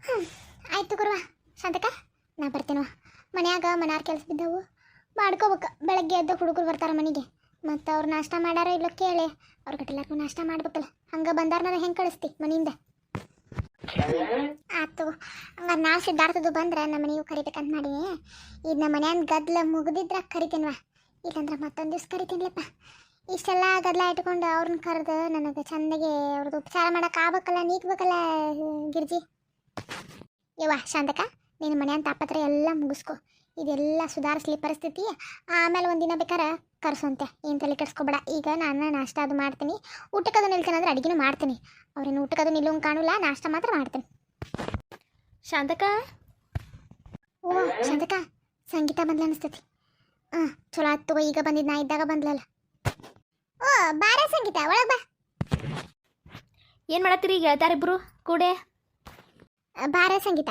ಹ್ಞೂ ಆಯ್ತು ಗುರುವ ಶಾಂತಕ ನಾ ಬರ್ತೀನವ. ಮನ್ಯಾಗ ಮನಾರ್ ಕೆಲಸ ಬಿದ್ದವು ಮಾಡ್ಕೋಬೇಕು. ಬೆಳಗ್ಗೆ ಎದ್ದು ಹುಡುಗರು ಬರ್ತಾರೆ ಮನೆಗೆ, ಮತ್ತು ಅವ್ರು ನಾಷ್ಟ ಮಾಡ್ಯಾರ ಇಲ್ಲ ಕೇಳಿ ಅವ್ರ ಗಟ್ಟೆಲ್ಲರಿಗೂ ನಾಷ್ಟ ಮಾಡ್ಬೇಕಲ್ಲ. ಹಂಗೆ ಬಂದಾರನಾರ ಹೆಂಗೆ ಕಳಿಸ್ತಿ ಮನೆಯಿಂದ? ಆಯ್ತು ಹಂಗಾರೆ ನಾ ಸಿದ್ಧಾರ್ಥದ್ದು ಬಂದ್ರೆ ನಮ್ಮ ಮನೆಯೂ ಕರಿಬೇಕಂತ ಮಾಡೀನಿ. ಈಗ ನಮ್ಮ ಮನ್ಯಾನ ಗದ್ಲ ಮುಗಿದಿದ್ರೆ ಕರಿತೀನ್ವ, ಇಲ್ಲಂದ್ರೆ ಮತ್ತೊಂದು ದಿವ್ಸ ಕರಿತೀನಿಲ್ಲಪ್ಪ. ಇಷ್ಟೆಲ್ಲ ಗದ್ಲ ಇಟ್ಕೊಂಡು ಅವ್ರನ್ನ ಕರೆದು ನನಗೆ ಚಂದಗೆ ಅವ್ರದ್ದು ಉಪಚಾರ ಮಾಡೋಕೆ ಆಗ್ಬೇಕಲ್ಲ, ನೀಗ್ಬೇಕಲ್ಲ ಗಿರ್ಜಿ. ಯವ್ವ ಶಾಂತಕ, ನಿನ್ನ ಮನೆಯಂತ ತಾಪತ್ರ ಎಲ್ಲ ಮುಗಿಸ್ಕೊ, ಇದೆಲ್ಲ ಸುಧಾರಿಸ್ಲಿ ಪರಿಸ್ಥಿತಿ. ಆಮೇಲೆ ಒಂದಿನ ಬೇಕಾರೆ ಕರ್ಸೋಂತೆ, ಏನು ತಲೆ ಕೆಡಿಸ್ಕೊಬೇಡ. ಈಗ ನಾನು ನಾಷ್ಟ ಅದು ಮಾಡ್ತೀನಿ, ಊಟಕ್ಕದು ನಿಲ್ತೇನಂದ್ರೆ ಅಡುಗೆನೂ ಮಾಡ್ತೀನಿ. ಅವ್ರೇನು ಊಟಕ್ಕದು ನಿಲ್ಲೋಂಗೆ ಕಾಣಲ್ಲ, ನಾಷ್ಟ ಮಾತ್ರ ಮಾಡ್ತೀನಿ. ಶಾಂತಕ, ಓ ಶಾಂತಕ, ಸಂಗೀತ ಬಂದ್ಲ ಅನಿಸ್ತೈತಿ. ಚಲೋ ಆಯ್ತು, ಈಗ ಬಂದಿದ್ದು ನಾ ಇದ್ದಾಗ ಬಂದ್ಲಲ್ಲ. ಓ ಬಾರ ಸಂಗೀತ, ಒಳಗೆ ಬಾ. ಏನು ಮಾಡತ್ತೀರಿ ಈಗ ಗೆಳತಾರಿಬ್ರು ಕೂಡೆ? ಬಾರ ಸಂಗೀತ,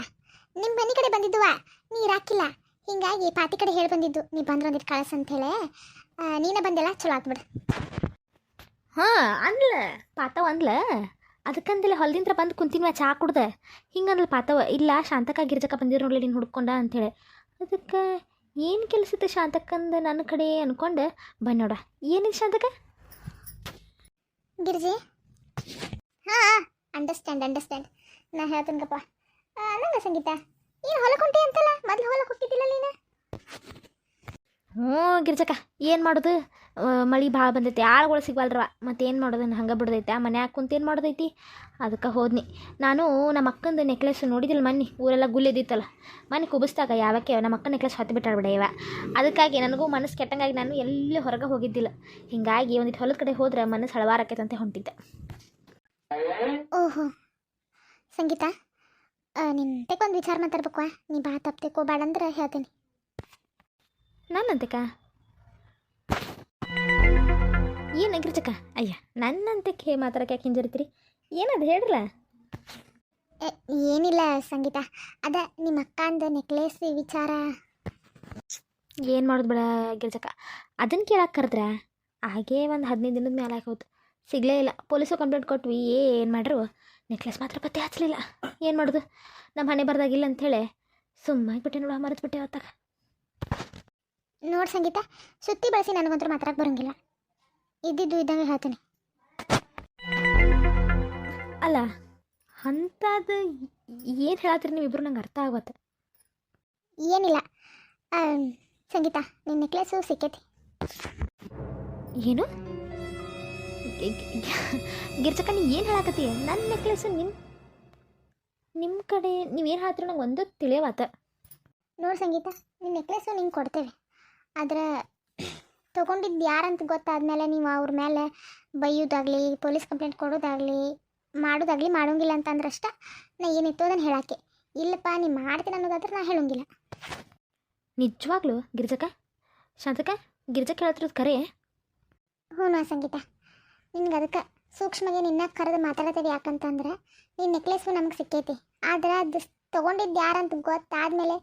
ನಿಮ್ಮ ಮನೆ ಕಡೆ ಬಂದಿದ್ದುವ, ನೀರು ಹಾಕಿಲ್ಲ, ಹಿಂಗಾಗಿ ಪಾತಿ ಕಡೆ ಹೇಳಿ ಬಂದಿದ್ದು, ನೀ ಬಂದ್ರೆ ಒಂದಿಟ್ಟು ಕಳಸ ಅಂತೇಳಿ. ನೀನೇ ಬಂದಿಲ್ಲ, ಚಲೋ ಆತ್ಬಿಡು. ಹಾಂ ಅಂದ್ಲ ಪಾತವ ಅಂದ್ಲ, ಅದಕ್ಕಂದಿಲ್ಲ ಹೊಲದಿಂತ್ರ ಬಂದು ಕುಂತಿನ್ವ ಚಾ ಕುಡ್ದೆ. ಹಿಂಗಂದ್ಲ ಪಾತವ. ಇಲ್ಲ ಶಾಂತಕ ಗಿರ್ಜಕ್ಕ ಬಂದಿರೋ ನೋಡ್ಲಿ ನೀನು ಹುಡ್ಕೊಂಡ ಅಂಥೇಳಿ. ಅದಕ್ಕೆ ಏನು ಕೆಲಸದ ಶಾಂತಕ್ಕಂದು ನನ್ನ ಕಡೆ ಅನ್ಕೊಂಡು ಬನ್ನಿ ನೋಡ. ಏನಿದೆ ಶಾಂತಕ? ಗಿರ್ಜಿ, ಹಾಂ ಅಂಡರ್ಸ್ಟ್ಯಾಂಡ್ ನಾ ಹೇಳ್ತೀನಪ್ಪ. ನಂಗೆ ಸಂಗೀತ, ಏನು ಹೊಲಕ್ಕೆ ಹೊಂಟಿ ಅಂತಲ್ಲ, ಮೊದಲು ಹೊಲಕ್ಕೆ ಹೋಗಿದ್ದಿಲ್ಲ ನೀನು? ಹ್ಞೂ ಗಿರ್ಜಕ್ಕ, ಏನು ಮಾಡೋದು, ಮಳೆ ಭಾಳ ಬಂದೈತಿ, ಆಳುಗಳು ಸಿಗವಲ್ರವ, ಮತ್ತೇನು ಮಾಡೋದು, ಹಂಗೆ ಬಿಡ್ದೈತೆ. ಆ ಮನ್ಯಾಗ ಕುಂತೇನು ಮಾಡೋದೈತಿ, ಅದಕ್ಕೆ ಹೋದ್ನಿ. ನಾನು ನಮ್ಮ ಅಕ್ಕಂದು ನೆಕ್ಲೆಸ್ ನೋಡಿದಿಲ್ಲ ಮೊನ್ನೆ, ಊರೆಲ್ಲ ಗುಲ್ಲೆದಿತ್ತಲ್ಲ ಮೊನ್ನೆ ಕುಬಿಸ್ದಾಗ, ಯಾವಕ್ಕೆ ನಮ್ಮ ಅಕ್ಕ ನೆಕ್ಲೆಸ್ ಹೊತ್ತು ಬಿಟ್ಟಾಳ್ಬಿಡ ಇವ. ಅದಕ್ಕಾಗಿ ನನಗೂ ಮನಸ್ಸು ಕೆಟ್ಟಂಗಾಗಿ ನಾನು ಎಲ್ಲಿ ಹೊರಗೆ ಹೋಗಿದ್ದಿಲ್ಲ. ಹೀಗಾಗಿ ಒಂದಿಟ್ಟು ಹೊಲದ ಕಡೆ ಹೋದ್ರೆ ಮನಸ್ಸು ಹಳವಾರಕ್ಕೈತಂತೆ ಹೊಂಟಿದ್ದೆ. ಓಹೋ ಸಂಗೀತ, ನಿನ್ನ ಒಂದು ವಿಚಾರ ಮಾತಾಡ್ಬೇಕು. ನೀ ಬಾ ತಪ್ಪು ಬೇಡ ಅಂದ್ರೆ ಹೇಳ್ತೀನಿ. ನನ್ನಂತಕ ಏನು ಗಿರ್ಜಕ್ಕ? ಅಯ್ಯ ನನ್ನಂತಕ್ಕೆ ಮಾತಾಡಕ್ಕೆ ಯಾಕೆ ಹಿಂಜರಿತೀರಿ? ಏನದು ಹೇಳ್ರಲ್ಲ. ಏನಿಲ್ಲ ಸಂಗೀತ, ಅದ ನಿಮ್ಮ ಅಕ್ಕಂದು ನೆಕ್ಲೆಸ್ ವಿಚಾರ. ಏನು ಮಾಡೋದು ಬಿಡ ಗಿರ್ಜಕ್ಕ, ಅದನ್ನು ಕೇಳಕ್ಕೆ ಕರೆದ್ರೆ ಹಾಗೇ ಒಂದು 15 ದಿನದ ಮೇಲೆ ಆಗೋದು, ಸಿಗಲೇ ಇಲ್ಲ. ಪೊಲೀಸು ಕಂಪ್ಲೇಂಟ್ ಕೊಟ್ವಿ, ಏನು ಮಾಡ್ರು ನೆಕ್ಲೆಸ್ ಮಾತ್ರ ಪತ್ತೆ ಹಚ್ಚಲಿಲ್ಲ. ಏನು ಮಾಡೋದು, ನಮ್ಮ ಹಣೆ ಬರ್ದಾಗಿಲ್ಲ ಅಂಥೇಳಿ ಸುಮ್ಮಾಗಿಬಿಟ್ಟೆ ನೋಡು, ಮರೆತುಬಿಟ್ಟೆ ಹೊತ್ತಾಗ. ನೋಡಿ ಸಂಗೀತ, ಸುತ್ತಿ ಬಳಸಿ ನನಗಂತೂ ಮಾತಾಡಕ್ಕೆ ಬರೋಂಗಿಲ್ಲ, ಇದ್ದಿದ್ದು ಇದ್ದಂಗೆ ಹೇಳ್ತೀನಿ. ಅಲ್ಲ ಅಂಥದ್ದು ಏನು ಹೇಳತ್ತೀರಿ ನೀವಿಬ್ರು? ನಂಗೆ ಅರ್ಥ ಆಗುತ್ತೆ. ಏನಿಲ್ಲ ಸಂಗೀತ, ನಿನ್ನ ನೆಕ್ಲೆಸ್ಸು ಸಿಕ್ಕೈತಿ. ಏನು ಗಿರ್ಜಕ್ಕ, ನೀ ಏನು ಹೇಳಕತ್ತಿ? ನನ್ನ ನೆಕ್ಲೆಸ್ ನಿಮ್ಮ ಕಡೆ ನೀವೇನು ಹೇಳ್ತೀರ ನಂಗೆ ಒಂದು ತಿಳಿಯವಾತ. ನೋಡಿ ಸಂಗೀತ, ನಿನ್ನ ನೆಕ್ಲೆಸ್ಸು ನಿಂಗೆ ಕೊಡ್ತೇವೆ, ಆದರೆ ತೊಗೊಂಡಿದ್ದು ಯಾರಂತ ಗೊತ್ತಾದ್ಮೇಲೆ ನೀವು ಅವ್ರ ಮೇಲೆ ಬೈಯೋದಾಗಲಿ, ಪೊಲೀಸ್ ಕಂಪ್ಲೇಂಟ್ ಕೊಡೋದಾಗಲಿ ಮಾಡೋಂಗಿಲ್ಲ ಅಂತಂದ್ರಷ್ಟ ನಾ ಏನಿತ್ತು ಅದನ್ನು ಹೇಳೋಕ್ಕೆ. ಇಲ್ಲಪ್ಪ ನೀ ಮಾಡ್ತೀನಿ ಅನ್ನೋದಾದ್ರೆ ನಾ ಹೇಳೋಂಗಿಲ್ಲ. ನಿಜವಾಗ್ಲೂ ಗಿರ್ಜಕ್ಕ? ಶಾಂತಕ, ಗಿರ್ಜಕ್ಕ ಹೇಳ್ತಿರೋದು ಕರೆ? ಹ್ಞೂ ಸಂಗೀತ, ನಿನ್ಗೆ ಅದಕ್ಕೆ ಸೂಕ್ಷ್ಮಗೆ ನಿನ್ನ ಕರೆದು ಮಾತಾಡ್ತೇವೆ. ಯಾಕಂತಂದ್ರೆ ನಿನ್ನ ನೆಕ್ಲೆಸ್ಸು ನಮ್ಗೆ ಸಿಕ್ಕೈತಿ, ಆದ್ರೆ ಅದು ತೊಗೊಂಡಿದ್ದು ಯಾರಂತ ಗೊತ್ತಾದ್ಮೇಲೆ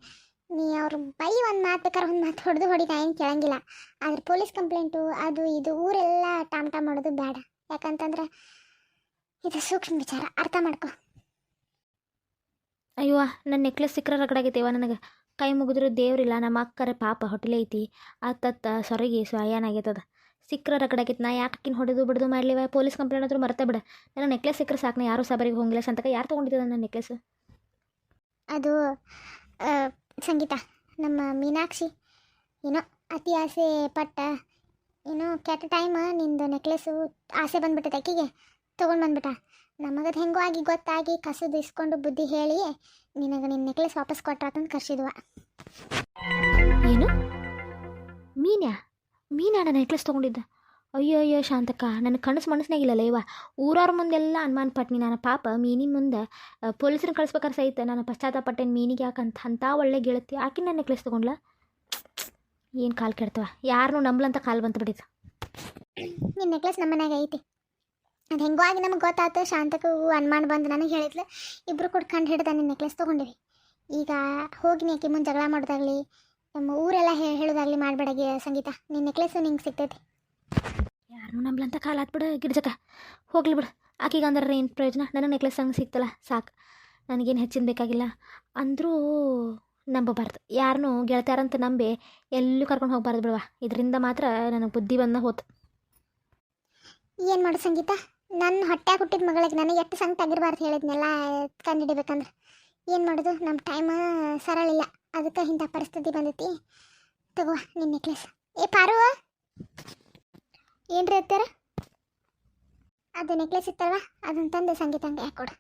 ನೀ ಅವ್ರು ಬೈ ಒಂದು ಮಾತು ಬೇಕಾದ್ರೆ ಒಂದು ಮಾತು ಹೊಡಿ ನಾ ಏನು ಕೇಳಂಗಿಲ್ಲ. ಆದ್ರೆ ಪೊಲೀಸ್ ಕಂಪ್ಲೇಂಟು ಅದು ಇದು ಊರೆಲ್ಲ ಟಾಮ್ ಮಾಡೋದು ಬೇಡ. ಯಾಕಂತಂದ್ರೆ ಇದು ಸೂಕ್ಷ್ಮ ವಿಚಾರ, ಅರ್ಥ ಮಾಡ್ಕೊ. ಅಯ್ಯೋ, ನನ್ನ ನೆಕ್ಲೆಸ್ ಸಿಕ್ಕರೆ ರಗಡಾಗೈತೆವ ನನಗೆ. ಕೈ ಮುಗಿದ್ರು ದೇವ್ರಿಲ್ಲ, ನಮ್ಮ ಅಕ್ಕರ ಪಾಪ ಹೊಟ್ಟೆಲೆ ಐತಿ, ಅತ್ತತ್ತ ಸೊರಗಿ ಸ್ವಾಯನಾಗೈತದ. ಸಿಕ್ಕರೆ ರಗಡಾಗೈತೆ, ನಾ ಯಾಕೆ ಹೊಡೆದು ಬಿಡೋದು ಮಾಡಲಿವ? ಪೊಲೀಸ್ ಕಂಪ್ಲೇಂಟ್ ಆದರೂ ಮರ್ತಾ ಬಿಡ. ನನ್ನ ನೆಕ್ಲೆಸ್ ಸಿಕ್ಕರೆ ಸಾಕು, ನಾ ಯಾರೂ ಸಬರಿಗೆ ಹೋಗಿಲ್ಲ. ಸಂತಕ ಯಾರು ತೊಗೊಂಡಿದ್ದ ನನ್ನ ನೆಕ್ಲೆಸ್? ಅದು ಸಂಗೀತ, ನಮ್ಮ ಮೀನಾಕ್ಷಿ ಏನೋ ಅತಿ ಆಸೆ ಪಟ್ಟ, ಏನೋ ಕೆಟ್ಟ ಟೈಮ್ ನಿಂದು ನೆಕ್ಲೆಸ್ಸು ಆಸೆ ಬಂದ್ಬಿಟ್ಟೈತೆ ಅಕ್ಕಿಗೆ, ತೊಗೊಂಡು ಬಂದ್ಬಿಟ್ಟ. ನಮಗದು ಹೆಂಗೋ ಆಗಿ ಗೊತ್ತಾಗಿ ಕಸದು ಇಸ್ಕೊಂಡು ಬುದ್ಧಿ ಹೇಳಿ ನಿನಗೆ ನಿನ್ನ ನೆಕ್ಲೆಸ್ ವಾಪಸ್ ಕೊಟ್ಟಾತಂದು ಕರ್ಸಿದ್ವ. ಏನು ಮೀನಾ ನನ್ನ ನೆಕ್ಲೆಸ್ ತೊಗೊಂಡಿದ್ದ? ಅಯ್ಯೋ ಅಯ್ಯೋ ಶಾಂತಕ್ಕ, ನನ್ನ ಕನಸು ಮನಸ್ಸಿನಾಗಿಲ್ಲಲ್ಲ ಇವ. ಊರವ್ರ ಮುಂದೆಲ್ಲ ಅನುಮಾನ ಪಟ್ನಿ ನಾನು. ಪಾಪ ಮೀನಿನ ಮುಂದೆ ಪೊಲೀಸರನ್ನ ಕಳಿಸ್ಬೇಕಾರೆ ಸಹಿತ ನಾನು ಪಶ್ಚಾತ್ತಾಪಟ್ಟೇನು. ಮೀನಿಗೆ ಯಾಕಂತ ಅಂಥ ಒಳ್ಳೆ ಗೆಳತಿ ಆಕಿ ನನ್ನ ನೆಕ್ಲೆಸ್ ತೊಗೊಂಡ್ಲ? ಏನು ಕಾಲು ಕೆಡ್ತವ, ಯಾರನ್ನೂ ನಂಬ್ಲಂತ ಕಾಲು ಬಂತು ಬಿಡಿತು. ನಿನ್ನ ನೆಕ್ಲೆಸ್ ನಮ್ಮ ಮನ್ಯಾಗ ಐತಿ, ಅದು ಹೆಂಗೋ ಆಗಿ ನಮಗೆ ಗೊತ್ತಾಯ್ತು. ಶಾಂತಕ್ಕೂ ಅನುಮಾನ ಬಂದು ನನಗೆ ಹೇಳಿದ್ಲು, ಇಬ್ಬರು ಕೊಡ್ಕೊಂಡು ಹಿಡ್ದ ನಿನ್ನ ನೆಕ್ಲೆಸ್ ತೊಗೊಂಡಿವಿ. ಈಗ ಹೋಗಿ ಆಕೆ ಮುಂದೆ ಜಗಳ ಮಾಡೋದಾಗಲಿ, ನಮ್ಮ ಊರೆಲ್ಲ ಹೇಳೋದಾಗಲಿ ಮಾಡಬೇಡಗೆ ಸಂಗೀತ. ನಿನ್ನ ನೆಕ್ಲೆಸ್ಸು ನಿಂಗೆ ಸಿಗ್ತೈತಿ. ಯಾರನ್ನೂ ನಂಬ್ಲಂತ ಕಾಲು ಆತ್ಬಿಡ ಗಿರ್ಜಕ್ಕ, ಹೋಗ್ಲಿ ಬಿಡು. ಆಕಿಗೆ ಅಂದ್ರೆ ಏನು ಪ್ರಯೋಜನ? ನನಗೆ ನೆಕ್ಲೆಸ್ ಹಂಗೆ ಸಿಕ್ತಲ್ಲ ಸಾಕು. ನನಗೇನು ಹೆಚ್ಚಿನ ಬೇಕಾಗಿಲ್ಲ ಅಂದರೂ ನಂಬಬಾರ್ದು. ಯಾರನ್ನೂ ಗೆಳತ್ಯಾರಂತ ನಂಬಿ ಎಲ್ಲೂ ಕರ್ಕೊಂಡು ಹೋಗ್ಬಾರ್ದು ಬಿಡವಾ. ಇದರಿಂದ ಮಾತ್ರ ನನಗೆ ಬುದ್ಧಿ ಬಂದ ಹೋತು. ಏನು ಮಾಡು ಸಂಗೀತ, ನನ್ನ ಹೊಟ್ಟೆ ಹುಟ್ಟಿದ ಮಗಳಿಗೆ ನನಗೆ ಎಷ್ಟು ಸಂಕಟ ಆಗಿರಬಾರ್ದು ಹೇಳಿದ್ನೆಲ್ಲ ಕಂಡುಹಿಡಿಬೇಕಂದ್ರೆ ಏನು ಮಾಡೋದು, ನಮ್ಮ ಟೈಮ್ ಸರಳಿಲ್ಲ, ಅದಕ್ಕೆ ಇಂಥ ಪರಿಸ್ಥಿತಿ ಬಂದೈತಿ. ತಗೋ ನಿನ್ನ ನೆಕ್ಲೆಸ್. ಏ ಪಾರು, ಏನ್ರಿ ಅತ್ತಾರ ಅದು ನೆಕ್ಲೆಸ್ ಇತ್ತಲ್ವ ಅದನ್ನ ತಂದೆ ಸಂಗೀತಂಗೆ ಯಾಕೆ ಕೊಡು.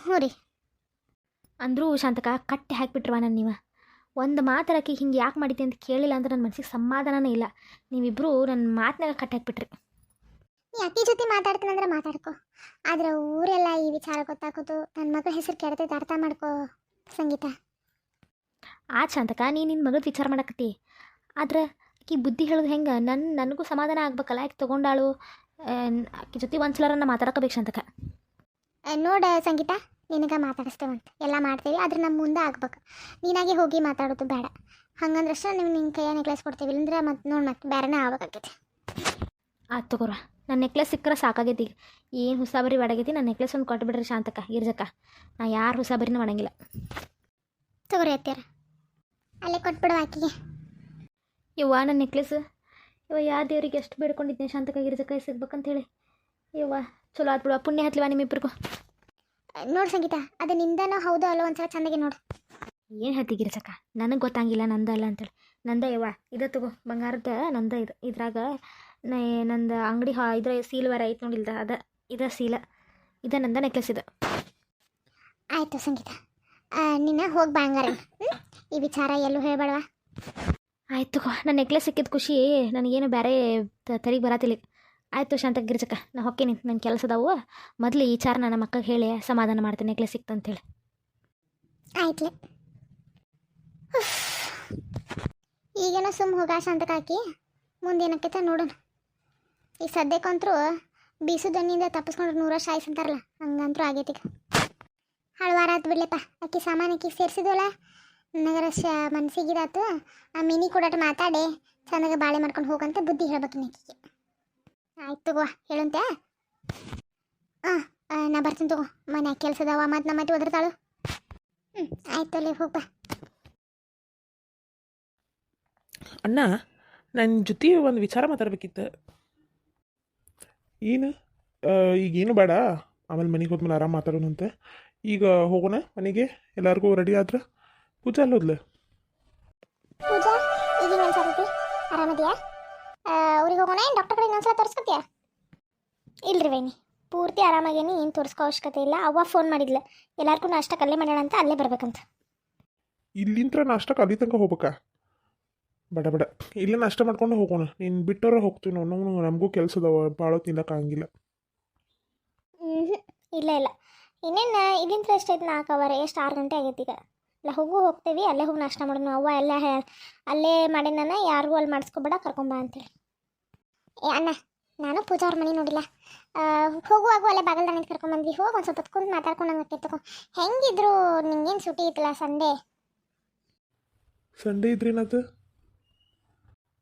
ಹ್ಞೂ ರೀ. ಅಂದರೂ ಶಾಂತಕ ಕಟ್ಟಿ ಹಾಕಿಬಿಟ್ರವ ನಾನು. ನೀವು ಒಂದು ಮಾತಾಡಕ್ಕೆ ಹಿಂಗೆ ಯಾಕೆ ಮಾಡಿದ್ದೆ ಅಂತ ಕೇಳಿಲ್ಲ ಅಂದ್ರೆ ನನ್ನ ಮನಸ್ಸಿಗೆ ಸಮಾಧಾನನೇ ಇಲ್ಲ. ನೀವಿಬ್ಬರು ನನ್ನ ಮಾತನಾಗ ಕಟ್ಟಿ ಹಾಕ್ಬಿಟ್ರಿ. ನೀ ಅಕ್ಕಿ ಜೊತೆ ಮಾತಾಡ್ತೀನಂದ್ರೆ ಮಾತಾಡ್ಕೊ, ಆದ್ರೆ ಊರೆಲ್ಲ ಈ ವಿಚಾರ ಗೊತ್ತಾಗೋದು ನನ್ನ ಮಗಳ ಹೆಸರು ಕೆಡ್ತೈತೆ, ಅರ್ಥ ಮಾಡ್ಕೋ ಸಂಗೀತ. ಆ ಶಾಂತಕ ನಿನ್ನ ಮಗದ ವಿಚಾರ ಮಾಡಕತ್ತಿ, ಆದ್ರೆ ಆಕಿ ಬುದ್ಧಿ ಹೇಳೋದು ಹೆಂಗೆ? ನನಗೂ ಸಮಾಧಾನ ಆಗ್ಬೇಕಲ್ಲ. ಆಕೆ ತೊಗೊಂಡಾಳು, ಆಕೆ ಜೊತೆ ಒಂದ್ಸಲ ನಾ ಮಾತಾಡಕೋಬೇಕು ಶಾಂತಕ. ನೋಡ ಸಂಗೀತ, ನಿನಗೆ ಮಾತಾಡಿಸ್ತೇವಂತ ಎಲ್ಲ ಮಾಡ್ತೀವಿ, ಆದ್ರೆ ನಮ್ಮ ಮುಂದೆ ಆಗ್ಬೇಕು. ನೀನಾಗೆ ಹೋಗಿ ಮಾತಾಡೋದು ಬೇಡ. ಹಂಗಂದ್ರಷ್ಟೇ ನೀವು ನಿನ್ನ ಕೈಯ ನೆಕ್ಲೆಸ್ ಕೊಡ್ತೀವಿ, ಇಲ್ಲಂದ್ರೆ ಮತ್ತೆ ನೋಡಿ ಮತ್ತೆ ಬೇರೆನೇ ಆಗ್ಬೇಕಾಗೈತಿ. ಆಯ್ತು ತಗೋರ, ನನ್ನ ನೆಕ್ಲೆಸ್ ಸಿಕ್ಕರೆ ಸಾಕಾಗೈತಿ. ಈಗ ಏನು ಹುಸಾಬರಿ ಮಾಡಾಗೈತಿ, ನನ್ನ ನೆಕ್ಲೆಸ್ ಒಂದು ಕೊಟ್ಬಿಡ್ರಿ ಶಾಂತಕ, ಗಿರ್ಜಕ್ಕ. ನಾ ಯಾರು ಹುಸಾಬರಿನೂ ಮಾಡಂಗಿಲ್ಲ. ತಗೋರಿ ಅತ್ಯಾರ, ಅಲ್ಲೇ ಕೊಟ್ಬಿಡು ಆಕಿಗೆ. ಯವ್ವ ನನ್ನ ನೆಕ್ಲೆಸ್, ಇವ ಯಾವ ದೇವ್ರಿಗೆ ಎಷ್ಟು ಬೇಡ್ಕೊಂಡಿದ್ದೆ ಶಾಂತಕ ಗಿರ್ಜಕ್ಕ ಸಿಗ್ಬೇಕಂತೇಳಿ. ಯವ್ವ ಚಲೋ ಆತ್ ಬಿಡುವ, ಪುಣ್ಯ ಹತ್ಲಿವ ನಿಮ್ಮಿಬ್ಬರಿಗೂ. ನೋಡು ಸಂಗೀತ, ಅದು ನಿಂದನೋ ಹೌದೋ ಅಲ್ಲೋ ಒಂದ್ಸಲ ಚಂದಾಗಿ ನೋಡು. ಏನು ಹೇಳ್ತಿ ಗಿರ್ಜಕ್ಕ, ನನಗೆ ಗೊತ್ತಾಗಿಲ್ಲ ನಂದ ಅಲ್ಲ ಅಂತೇಳಿ. ನಂದ ಯವ್ವ ಇದು ತಗೋ, ಬಂಗಾರದ ನಂದ. ಇದು ಇದ್ರಾಗ ನಂದು ಅಂಗಡಿ ಇದ್ರ ಸೀಲ್ ವರ ಐತೆ ನೋಡಿಲ್ದ, ಇದ ಸೀಲ, ನಂದ ನೆಕ್ಲೆಸ್ ಇದು. ಆಯಿತು ಸಂಗೀತ, ನಿನ್ನ ಹೋಗಿ ಬಂಗಾರ ಈ ವಿಚಾರ ಎಲ್ಲೂ ಹೇಳ್ಬೇಡವಾ. ಆಯ್ತು ತಗೋ, ನನ್ನ ನೆಕ್ಲೆಸ್ ಸಿಕ್ಕಿದ ಖುಷಿ ನನಗೇನು ಬೇರೆ ತಲೆಗೆ ಬರತ್ತಿಲ್ಲ. ಆಯಿತು ಶಾಂತಕ ಗಿರ್ಜಕ್ಕ, ನಾ ಹೊಕ್ಕೇನಿ, ನನ್ನ ಕೆಲಸ ಅದಾವು. ಮೊದಲು ಈ ವಿಚಾರ ನನ್ನ ಮಕ್ಕಳಿಗೆ ಹೇಳಿ ಸಮಾಧಾನ ಮಾಡ್ತೀನಿ, ನೆಕ್ಲೆಸ್ ಸಿಕ್ತು ಅಂತೇಳಿ. ಆಯ್ತಲೆ, ಈಗೇನೋ ಸುಮ್ಮ ಹೋಗ ಶಾಂತಕ ಹಾಕಿ, ಮುಂದೇನಕ್ಕೈತ ನೋಡೋಣ. ಈ ಸದ್ಯಕ್ಕಂತರೂ ಬೀಸು ದೊನ್ನಿಂದ ತಪ್ಪಿಸ್ಕೊಂಡ್ರೆ 100 ವರ್ಷ ಆಯ್ತು ಅಂತಾರಲ್ಲ, ಹಂಗಂತರೂ ಆಗೈತಿ. ಈಗ ಹಳವಾರ ಆತು ಬಿಡ್ಲಪ್ಪ, ಅಕ್ಕಿ ಸಾಮಾನಕ್ಕೆ ಸೇರಿಸಿದವಳ ನನಗರ ಮನಸ್ಸಿಗಿದಾತು. ಆ ಮಿನಿ ಕೊಡಾಟ ಮಾತಾಡಿ ಚಂದಾಗ ಬಾಳೆ ಮಾಡ್ಕೊಂಡು ಹೋಗಂತ ಬುದ್ಧಿ ಹೇಳ್ಬೇಕು ಆಕಿಗೆ. ಆಯ್ತು ತಗೋ ಹೇಳಂತೆ. ನಾ ಬರ್ತೀನಿ ತಗೋ, ಮನೆ ಕೆಲಸದವ ಮತ್ತು ನಮ್ಮ ಮತ್ತೆ ಒದರ್ತಾಳು. ಆಯ್ತು ಅಲ್ಲೇ ಹೋಗ್ಬ. ಅಣ್ಣ, ನನ್ನ ಜೊತೆ ಒಂದು ವಿಚಾರ ಮಾತಾಡ್ಬೇಕಿತ್ತು. ಏನು? ಈಗೇನು ಬೇಡ, ಆಮೇಲೆ ಮನೆಗೆ ಹೋದ್ಮೇಲೆ ಆರಾಮ್ ಮಾತಾಡೋಣಂತೆ. ಈಗ ಹೋಗೋಣ ಮನೆಗೆ, ಎಲ್ಲರಿಗೂ ರೆಡಿ ಆದ್ರೆ. ಪೂಜಾ ಅಲ್ಲೋದ್ಲೆ? ಪೂಜಾ ಈಗ ಅನ್ಸತೈತಿ, ಆರಾಮದಿಯಾ? ಊರಿಗೆ ಹೋಗೋಣ, ಏನು ಡಾಕ್ಟರ್ ಕಡೆ ಇನ್ನೊಂದ್ಸಲ ತೋರಿಸ್ಕೊತೀಯಾ? ಇಲ್ರಿ ವೈನಿ, ಪೂರ್ತಿ ಆರಾಮಾಗೇನಿ, ಏನು ತೋರಿಸ್ಕೋ ಅವಶ್ಯಕತೆ ಇಲ್ಲ. ಅವ್ವ ಫೋನ್ ಮಾಡಿದ್ಲು, ಎಲ್ಲರಿಗೂ ನಾಷ್ಟಕ್ಕೆ ಅಲ್ಲೇ ಮಾಡೋಣ ಅಂತ, ಅಲ್ಲೇ ಬರ್ಬೇಕಂತ. ಇಲ್ಲಿಂದ ನಾಷ್ಟಕ್ಕೆ ಅಲ್ಲಿ ತನಕ ಹೋಗ್ಬೇಕಾ? ಬೇಡ ಬೇಡ, ಇಲ್ಲೇ ನಾಷ್ಟ ಮಾಡ್ಕೊಂಡು ಹೋಗೋಣ. ನೀನು ಬಿಟ್ಟವ್ರೆ ಹೋಗ್ತೀವಿ ನಾವು, ನಮಗೂ ಕೆಲಸ ಅದಾವ, ಭಾಳ ತಿನ್ನೋಕ್ಕಾಗಂಗಿಲ್ಲ. ಇಲ್ಲ ಇಲ್ಲ, ಇನ್ನೇನು ಇಲ್ಲಿಂದ ಎಷ್ಟೈತೆ 4 ಅವರ್, ಎಷ್ಟು 6 ಗಂಟೆ ಆಗೈತಿ ಈಗ. ಇಲ್ಲ ಹೋಗ್ತೇವೆ, ಅಲ್ಲೇ ಹೋಗಿ ನಾಷ್ಟ ಮಾಡೋಣ. ಅವ್ವ ಎಲ್ಲ ಅಲ್ಲೇ ಮಾಡಿ ನಾನು ಯಾರಿಗೂ ಅಲ್ಲಿ ಮಾಡಿಸ್ಕೊಬೇಡ, ಕರ್ಕೊಂಬ ಅಂತೇಳಿ. ಏ ಅಣ್ಣ, ನಾನು ಪೂಜಾ ಅವ್ರ ಮನೆ ನೋಡಿಲ್ಲ, ಹೋಗುವಾಗ ಅಲ್ಲೇ ಬಾಗಲ್ದಾನ ಕರ್ಕೊಂಬಂದ್ವಿ. ಹೋಗಿ ಒಂದು ಸ್ವಲ್ಪ ಕುಂತು ಮಾತಾಡ್ಕೊಂಡಂಗೆ ತಗೋ. ಹೆಂಗಿದ್ರು ನಿಂಗೇನು ಸುಟಿ ಇತ್ತಲ್ಲ ಸಂಡೇ ಇದ್ರೇನದು?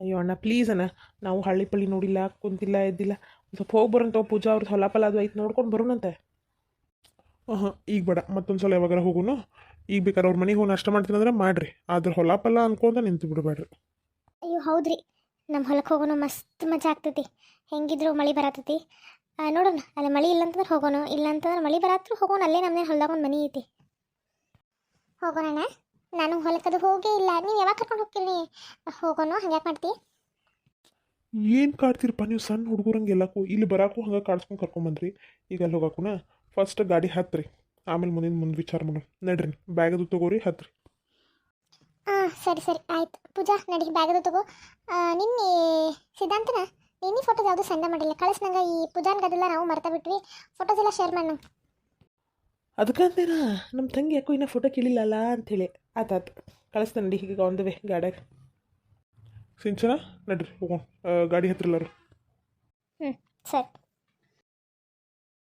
ಅಯ್ಯೋ ಅಣ್ಣ ಪ್ಲೀಸ್ ಅಣ್ಣ, ನಾವು ಹಳ್ಳಿ ಪಳ್ಳಿ ನೋಡಿಲ್ಲ, ಕುಂತಿಲ್ಲ, ಎದ್ದಿಲ್ಲ. ಒಂದು ಸ್ವಲ್ಪ ಹೋಗಿ ಬರೋಂತ. ಪೂಜಾ ಅವ್ರದ್ದು ಹೊಲ ಫಲ ಅದು ಐತೆ, ನೋಡ್ಕೊಂಡು ಬರೋಣಂತೆ. ಈಗ ಬೇಡ, ಮತ್ತೊಂದು ಸಲ ಯಾವಾಗಾರ ಹೋಗೋಣ. ಈಗ ಬೇಕಾದ್ರೆ ಅವ್ರ ಮನೆಗೆ ಹೋಗಿ ನಾಷ್ಟ ಮಾಡ್ತೀನಿ ಅಂದ್ರೆ ಮಾಡಿರಿ, ಆದ್ರೆ ಹೊಲ ಫಲ ಅನ್ಕೊಂತ ನಿಂತು ಬಿಡಬೇಡ್ರಿ. ಅಯ್ಯೋ ಹೌದ್ರಿ, ನಮ್ಮ ಹೊಲಕ್ಕೆ ಹೋಗೋಣ, ಮಸ್ತ್ ಮಜಾ ಆಗ್ತೈತಿ. ಹೆಂಗಿದ್ರು ಮಳೆ ಬರತೈತಿ, ನೋಡೋಣ. ಅಲ್ಲೇ ಮಳೆ ಇಲ್ಲ ಅಂತಂದ್ರೆ ಹೋಗೋಣ, ಇಲ್ಲ ಅಂತಂದ್ರೆ ಮಳೆ ಬರತ್ರು ಹೋಗೋಣ. ಅಲ್ಲೇ ನಮ್ಮನೆ ಹೊಲ್ದಾಗ ಒಂದು ಮನೆ ಐತಿ, ಹೋಗೋಣ. ನಾನು ಹೊಲಕ್ಕದು ಹೋಗೇ ಇಲ್ಲ, ನೀವು ಯಾವಾಗ ಕರ್ಕೊಂಡು ಹೋಗ್ತೀರಿ? ಹೋಗೋಣ, ಹಂಗ್ಯಾಕೆ ಮಾಡ್ತಿ? ಏನು ಕಾಡ್ತೀರಪ್ಪ ನೀವು, ಸಣ್ಣ ಹುಡುಗರಂಗೆ ಎಲ್ಲಕ್ಕೂ ಇಲ್ಲಿ ಬರಾಕು ಹಂಗೆ ಕಾಡ್ಸ್ಕೊಂಡು ಕರ್ಕೊಂಬಂದ್ರಿ. ಈಗ ಅಲ್ಲಿ ಹೋಗಾಕುನ ಫಸ್ಟ್ ಗಾಡಿ ಹತ್ರಿ, ಆಮೇಲೆ ಮುಂದೆ ವಿಚಾರ ಮಾಡೋಣ. ನಡ್ರಿ, ಬ್ಯಾಗದು ತಗೋರಿ, ಹತ್ರಿ. ಸರಿ ಸರಿ ಆಯ್ತು. ಪೂಜಾ ನಡಿ, ಬ್ಯಾಗದು ತಗೋ. ನಿನ್ನೆ ಸಿದ್ಧಾಂತನ ನಿನ್ನೆ ಫೋಟೋಸ್ ಯಾವುದು ಸೆಂಡ ಮಾಡಿಲ್ಲ, ಕಳಿಸ್ ನಂಗೆ. ಈ ಪೂಜಾನ್ಗದೆಲ್ಲ ನಾವು ಮರ್ತಾ ಬಿಟ್ವಿ, ಫೋಟೋಸ್ ಎಲ್ಲ ಶೇರ್ ಮಾಡಿ ನಂಗೆ. ಅದಕ್ಕಂತೇನ ನಮ್ಮ ತಂಗಿ ಯಾಕೋ ಇನ್ನೂ ಫೋಟೋ ಕೇಳಿಲ್ಲಲ್ಲ ಅಂಥೇಳಿ. ಆತಾತು, ಕಳಿಸ್ತಾನೆ ನಡಿ. ಈಗ ಆನ್ ದ ವೇ ಗಾಡ್ಯಾಗ. ಸಿಂಚನ ನಡ್ರಿ ಹೋಗೋಣ, ಗಾಡಿ ಹತ್ತಿರಲ್ಲರು. ಸರಿ.